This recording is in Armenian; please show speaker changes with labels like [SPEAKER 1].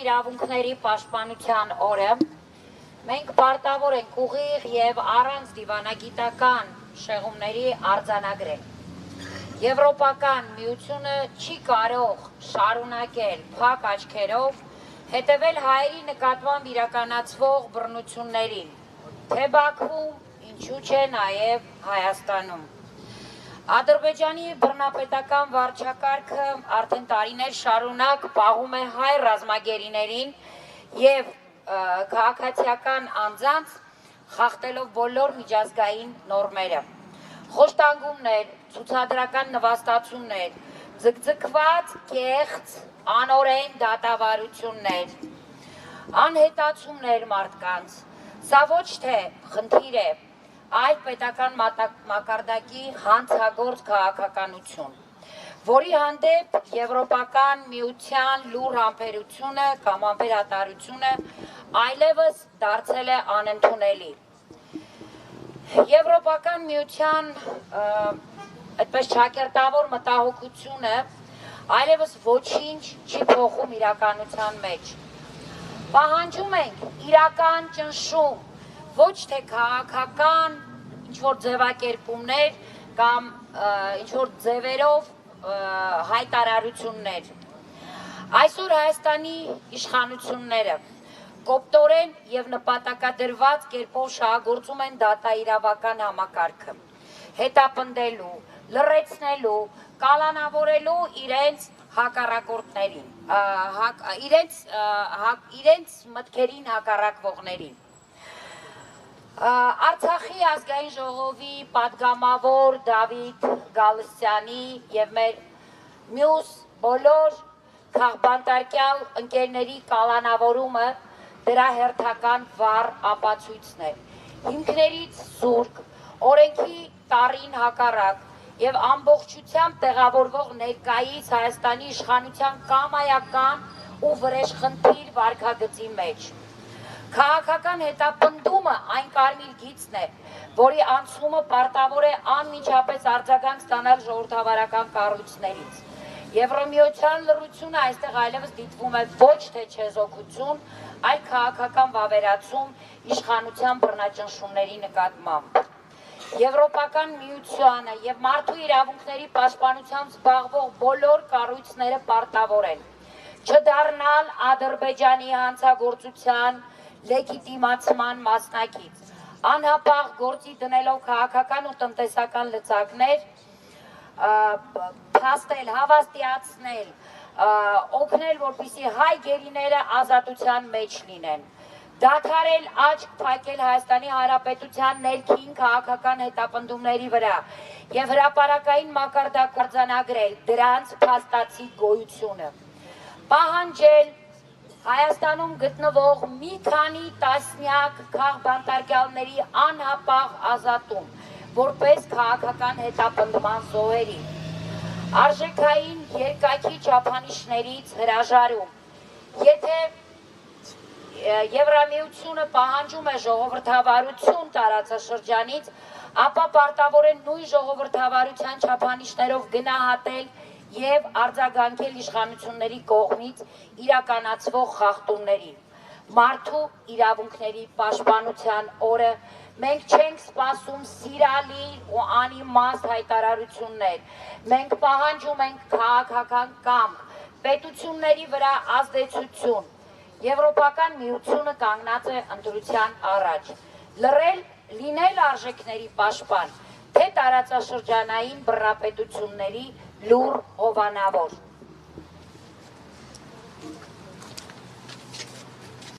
[SPEAKER 1] Իրավունքների պաշտպանության օրը մենք պարտավոր ենք ուղիղ եւ առանց դիվանագիտական շեղումների արձանագրել։ Եվրոպական միությունը չի կարող շարունակել փակ աչքերով հետևել հայերի նկատմամբ իրականացվող բռնություններին, թե Բաքվում, ինչու չէ նաեւ Հայաստանում։ Ադրբեջանի բռնապետական վարչակարգը արդեն տարիներ շարունակ պահում է հայ ռազմագերիներին եւ քաղաքացիական անձանց խախտելով բոլոր միջազգային նորմերը։ Խոշտանգումներ, ցուցադրական նվաստացումներ, ձգձգված կեղծ, անօրեն դատավարություններ, անհետացումներ մարդկանց, սա ոչ թե խնդիր է, այլ պետական մակարդակի հանցագործ քաղաքականություն, որի հանդեպ Եվրոպական միության լուր համբերությունը կամ համբերատարությունը այլևս դարձել է անընդունելի։ Եվրոպական միության այդպես ճակերտավոր մտահոգությունը այլևս ոչինչ չի փոխում իրականության մեջ։ Պահանջում ենք իրական ճնշում, ոչ թե քաղաքական ինչ-որ ձևակերպումներ կամ ինչ-որ ձևերով հայտարարություններ։ Այսօր Հայաստանի իշխանությունները կոպտորեն եւ նպատակադրված կերպով շահագործում են դատաիրավական համակարգը, հետապնդելու, լռեցնելու, կալանավորելու իրենց հակառակորդներին, իրենց մտքերին հակառակվողներին։ Արցախի ազգային ժողովի պատգամավոր Դավիթ Գալստյանի եւ մեր մյուս բոլոր քաղբանտարկյալ ընկերների կալանավորումը դրա հերթական վառ ապացույցն է։ Հիմքներից զուրկ, օրենքի տառին հակառակ եւ ամբողջությամբ տեղավորվող ներկայիս Հայաստանի իշխանության կամայական ու վրեժխնդիր վարքագծի մեջ։ Քաղաքական հետապնդումը այն կարմիր գիծն է, որի անցումը պարտավոր է անմիջապես արձագանք ստանալ ժողովրդավարական կառույցներից։ Եվրոմիության լռությունը այստեղ այլևս դիտվում է ոչ թե չեզոքություն, այլ քաղաքական վավերացում իշխանության բռնաճնշումների նկատմամբ։ Եվրոպական միությանը եւ մարդու իրավունքների պաշտպանությամբ զբաղվող բոլոր կառույցները պարտավոր են չդառնալ Ադրբեջանի հանցագործության լեգիտիմացման մասնակից, անհապաղ գործի դնելով քաղաքական ու տնտեսական լծակներ, փաստել, հավաստիացնել, օգնել, որպեսզի հայ գերիները ազատության մեջ լինեն, դադարել աչք փակել Հայաստանի Հանրապետության ներքին քաղաքական հետապնդումների վրա եւ հրապարակային մակարդակ արձանագրել դրանց փաստացի գոյությունը, պահանջել Հայաստանում գտնվող մի քանի տասնյակ քաղբանտարկյալների անհապաղ ազատում, որպես քաղաքական հետապնդման զոհերի, արժեքային երկակի չափանիշներից հրաժարում, եթե Եվրամիությունը պահանջում է ժողովրդավարություն տարածաշրջանից, ապա պարտավոր է նույն ժողովրդավարության չափանիշներով գնահատել եւ արձագանքել իշխանությունների կողմից իրականացվող խախտումներին։ Մարդու իրավունքների պաշտպանության օրը մենք չենք սպասում սիրալի ու անիմաստ հայտարարություններ, մենք պահանջում ենք քաղաքական կամք, պետությունների վրա ազդեցություն։ Եվրոպական միությունը կանգնած է ընտրության առաջ։ Լռել, լինել արժեքների պաշտպան, թե տարածաշրջանային բռնապետությունների լուր հովանավոր։